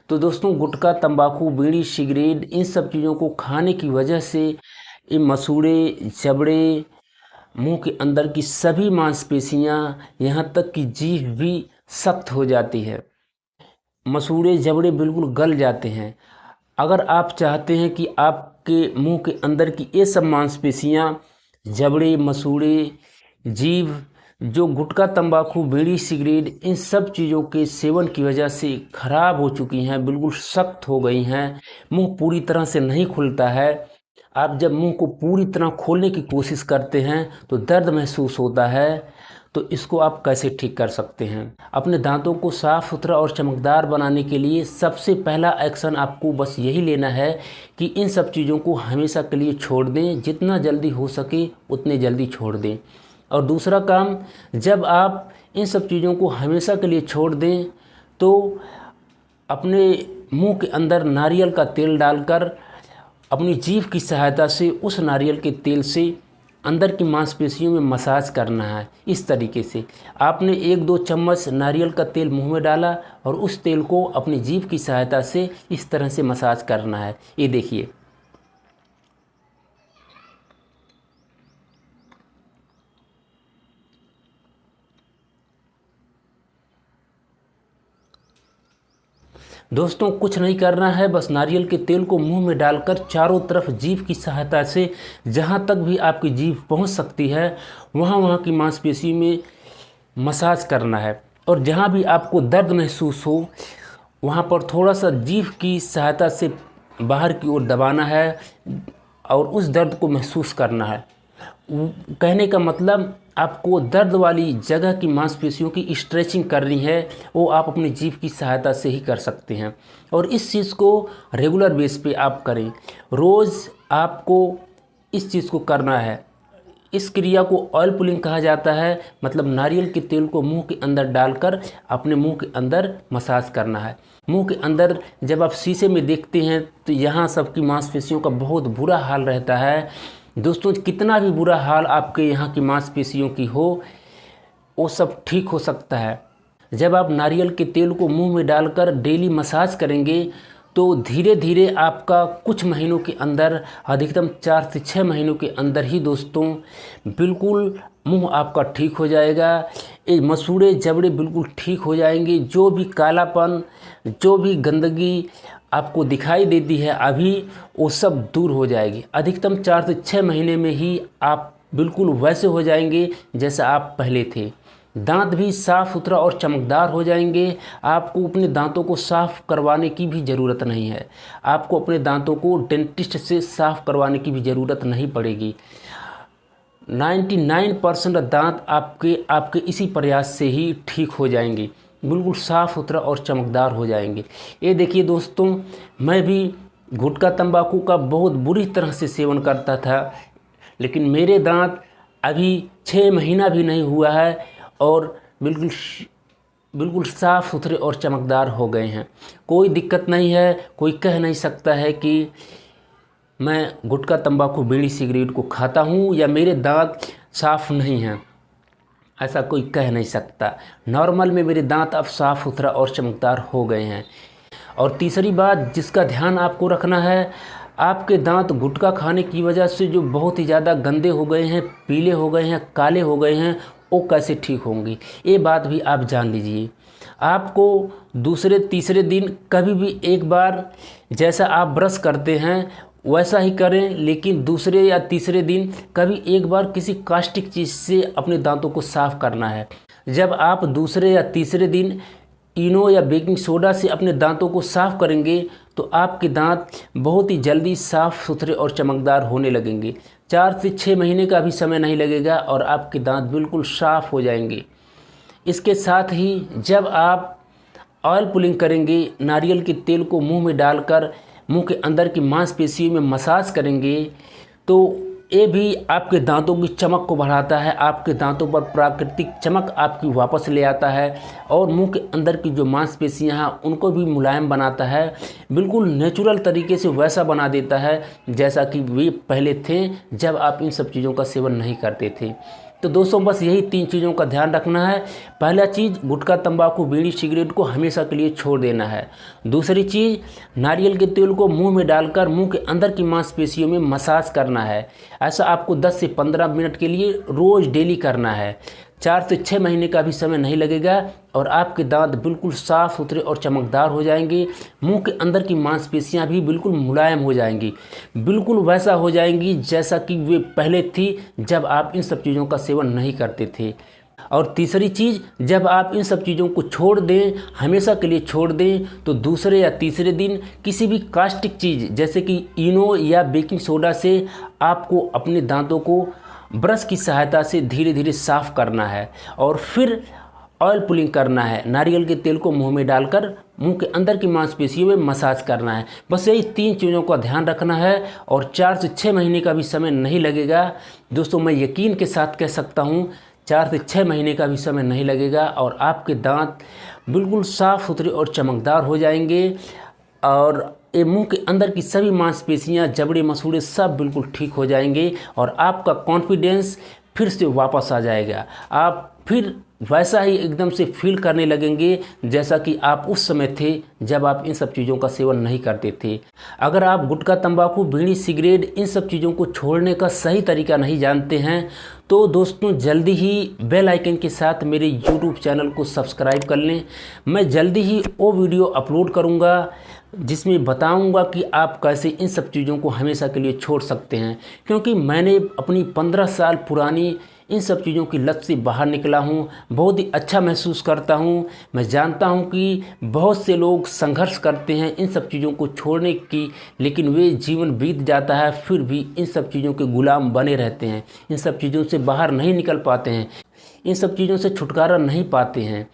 तो दोस्तों गुटखा, तंबाकू, बीड़ी, सिगरेट इन सब चीज़ों को खाने की वजह से ये मसूड़े, जबड़े, मुंह के अंदर की सभी मांसपेशियां, यहाँ तक कि जीभ भी सख्त हो जाती है। मसूड़े, जबड़े बिल्कुल गल जाते हैं। अगर आप चाहते हैं कि आपके मुंह के अंदर की ये सब मांसपेशियां, जबड़े, मसूड़े, जीभ जो गुटखा, तंबाकू, बीड़ी, सिगरेट इन सब चीज़ों के सेवन की वजह से खराब हो चुकी हैं, बिल्कुल सख्त हो गई हैं, मुंह पूरी तरह से नहीं खुलता है। आप जब मुंह को पूरी तरह खोलने की कोशिश करते हैं तो दर्द महसूस होता है। तो इसको आप कैसे ठीक कर सकते हैं? अपने दांतों को साफ़ सुथरा और चमकदार बनाने के लिए सबसे पहला एक्शन आपको बस यही लेना है कि इन सब चीज़ों को हमेशा के लिए छोड़ दें, जितना जल्दी हो सके उतने जल्दी छोड़ दें। और दूसरा काम, जब आप इन सब चीज़ों को हमेशा के लिए छोड़ दें तो अपने मुंह के अंदर नारियल का तेल डालकर अपनी जीभ की सहायता से उस नारियल के तेल से अंदर की मांसपेशियों में मसाज करना है। इस तरीके से आपने 1-2 चम्मच नारियल का तेल मुंह में डाला और उस तेल को अपनी जीभ की सहायता से इस तरह से मसाज करना है। ये देखिए, दोस्तों कुछ नहीं करना है, बस नारियल के तेल को मुंह में डालकर चारों तरफ जीभ की सहायता से जहां तक भी आपकी जीभ पहुंच सकती है वहां की मांसपेशी में मसाज करना है। और जहां भी आपको दर्द महसूस हो वहां पर थोड़ा सा जीभ की सहायता से बाहर की ओर दबाना है और उस दर्द को महसूस करना है। कहने का मतलब, आपको दर्द वाली जगह की मांसपेशियों की स्ट्रेचिंग करनी है, वो आप अपनी जीभ की सहायता से ही कर सकते हैं। और इस चीज़ को रेगुलर बेस पे आप करें, रोज़ आपको इस चीज़ को करना है। इस क्रिया को ऑयल पुलिंग कहा जाता है, मतलब नारियल के तेल को मुंह के अंदर डालकर अपने मुंह के अंदर मसाज करना है। मुंह के अंदर जब आप शीशे में देखते हैं तो यहाँ सबकी मांसपेशियों का बहुत बुरा हाल रहता है। दोस्तों कितना भी बुरा हाल आपके यहाँ की मांसपेशियों की हो, वो सब ठीक हो सकता है। जब आप नारियल के तेल को मुंह में डालकर डेली मसाज करेंगे तो धीरे धीरे आपका कुछ महीनों के अंदर, अधिकतम 4 से 6 महीनों के अंदर ही दोस्तों बिल्कुल मुंह आपका ठीक हो जाएगा। ये मसूड़े, जबड़े बिल्कुल ठीक हो जाएंगे। जो भी कालापन, जो भी गंदगी आपको दिखाई देती है अभी, वो सब दूर हो जाएगी। अधिकतम 4 से 6 महीने में ही आप बिल्कुल वैसे हो जाएंगे जैसा आप पहले थे। दांत भी साफ़ सुथरा और चमकदार हो जाएंगे। आपको अपने दांतों को साफ़ करवाने की भी ज़रूरत नहीं है। आपको अपने दांतों को डेंटिस्ट से साफ़ करवाने की भी ज़रूरत नहीं पड़ेगी। 99% दांत आपके इसी प्रयास से ही ठीक हो जाएंगे, बिल्कुल साफ़ सुथरा और चमकदार हो जाएंगे। ये देखिए दोस्तों, मैं भी गुटखा, तंबाकू का बहुत बुरी तरह से सेवन करता था, लेकिन मेरे दांत अभी 6 महीना भी नहीं हुआ है और बिल्कुल साफ़ सुथरे और चमकदार हो गए हैं। कोई दिक्कत नहीं है। कोई कह नहीं सकता है कि मैं गुटखा, तंबाकू, बीड़ी, सिगरेट को खाता हूँ या मेरे दांत साफ़ नहीं हैं, ऐसा कोई कह नहीं सकता। नॉर्मल में मेरे दांत अब साफ़ सुथरा और चमकदार हो गए हैं। और तीसरी बात जिसका ध्यान आपको रखना है, आपके दांत गुटखा खाने की वजह से जो बहुत ही ज़्यादा गंदे हो गए हैं, पीले हो गए हैं, काले हो गए हैं, वो कैसे ठीक होंगे, ये बात भी आप जान लीजिए। आपको दूसरे तीसरे दिन कभी भी एक बार जैसा आप ब्रश करते हैं वैसा ही करें, लेकिन दूसरे या तीसरे दिन कभी एक बार किसी कास्टिक चीज़ से अपने दांतों को साफ़ करना है। जब आप दूसरे या तीसरे दिन इनो या बेकिंग सोडा से अपने दांतों को साफ़ करेंगे तो आपके दांत बहुत ही जल्दी साफ़ सुथरे और चमकदार होने लगेंगे। 4 से 6 महीने का भी समय नहीं लगेगा और आपके दांत बिल्कुल साफ़ हो जाएंगे। इसके साथ ही जब आप ऑयल पुलिंग करेंगे, नारियल के तेल को मुंह में डालकर मुंह के अंदर की मांसपेशियों में मसाज करेंगे, तो ये भी आपके दांतों की चमक को बढ़ाता है। आपके दांतों पर प्राकृतिक चमक आपकी वापस ले आता है और मुंह के अंदर की जो मांसपेशियां हैं उनको भी मुलायम बनाता है। बिल्कुल नेचुरल तरीके से वैसा बना देता है जैसा कि वे पहले थे जब आप इन सब चीज़ों का सेवन नहीं करते थे। तो दोस्तों बस यही 3 चीज़ों का ध्यान रखना है। पहला चीज़, गुटखा, तंबाकू, बीड़ी, सिगरेट को हमेशा के लिए छोड़ देना है। दूसरी चीज़, नारियल के तेल को मुंह में डालकर मुंह के अंदर की मांसपेशियों में मसाज करना है। ऐसा आपको 10 से 15 मिनट के लिए रोज़ डेली करना है। 4 से 6 महीने का भी समय नहीं लगेगा और आपके दांत बिल्कुल साफ़ सुथरे और चमकदार हो जाएंगे। मुंह के अंदर की मांसपेशियां भी बिल्कुल मुलायम हो जाएंगी, बिल्कुल वैसा हो जाएंगी जैसा कि वे पहले थी जब आप इन सब चीज़ों का सेवन नहीं करते थे। और तीसरी चीज़, जब आप इन सब चीज़ों को छोड़ दें, हमेशा के लिए छोड़ दें, तो दूसरे या तीसरे दिन किसी भी कास्टिक चीज़ जैसे कि इनो या बेकिंग सोडा से आपको अपने दांतों को ब्रश की सहायता से धीरे धीरे साफ़ करना है और फिर ऑयल पुलिंग करना है। नारियल के तेल को मुंह में डालकर मुंह के अंदर की मांसपेशियों में मसाज करना है। बस यही 3 चीज़ों का ध्यान रखना है और 4 से 6 महीने का भी समय नहीं लगेगा। दोस्तों मैं यकीन के साथ कह सकता हूँ 4 से 6 महीने का भी समय नहीं लगेगा और आपके दांत बिल्कुल साफ़ सुथरे और चमकदार हो जाएंगे और ये मुंह के अंदर की सभी मांसपेशियां, जबड़े, मसूड़े सब बिल्कुल ठीक हो जाएंगे और आपका कॉन्फिडेंस फिर से वापस आ जाएगा। आप फिर वैसा ही एकदम से फील करने लगेंगे जैसा कि आप उस समय थे जब आप इन सब चीज़ों का सेवन नहीं करते थे। अगर आप गुटखा, तंबाकू, बीड़ी, सिगरेट इन सब चीज़ों को छोड़ने का सही तरीका नहीं जानते हैं तो दोस्तों जल्दी ही बेल आइकन के साथ मेरे YouTube चैनल को सब्सक्राइब कर लें। मैं जल्दी ही वो वीडियो अपलोड करूँगा जिसमें बताऊंगा कि आप कैसे इन सब चीज़ों को हमेशा के लिए छोड़ सकते हैं, क्योंकि मैंने अपनी 15 साल पुरानी इन सब चीज़ों की लत से बाहर निकला हूँ। बहुत ही अच्छा महसूस करता हूँ। मैं जानता हूँ कि बहुत से लोग संघर्ष करते हैं इन सब चीज़ों को छोड़ने की, लेकिन वे जीवन बीत जाता है फिर भी इन सब चीज़ों के गुलाम बने रहते हैं, इन सब चीज़ों से बाहर नहीं निकल पाते हैं, इन सब चीज़ों से छुटकारा नहीं पाते हैं,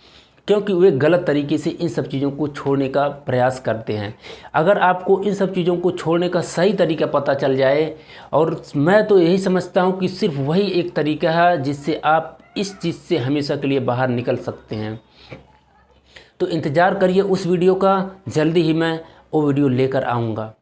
क्योंकि वे गलत तरीके से इन सब चीज़ों को छोड़ने का प्रयास करते हैं। अगर आपको इन सब चीज़ों को छोड़ने का सही तरीका पता चल जाए, और मैं तो यही समझता हूँ कि सिर्फ वही एक तरीका है जिससे आप इस चीज़ से हमेशा के लिए बाहर निकल सकते हैं, तो इंतज़ार करिए उस वीडियो का। जल्दी ही मैं वो वीडियो लेकर आऊँगा।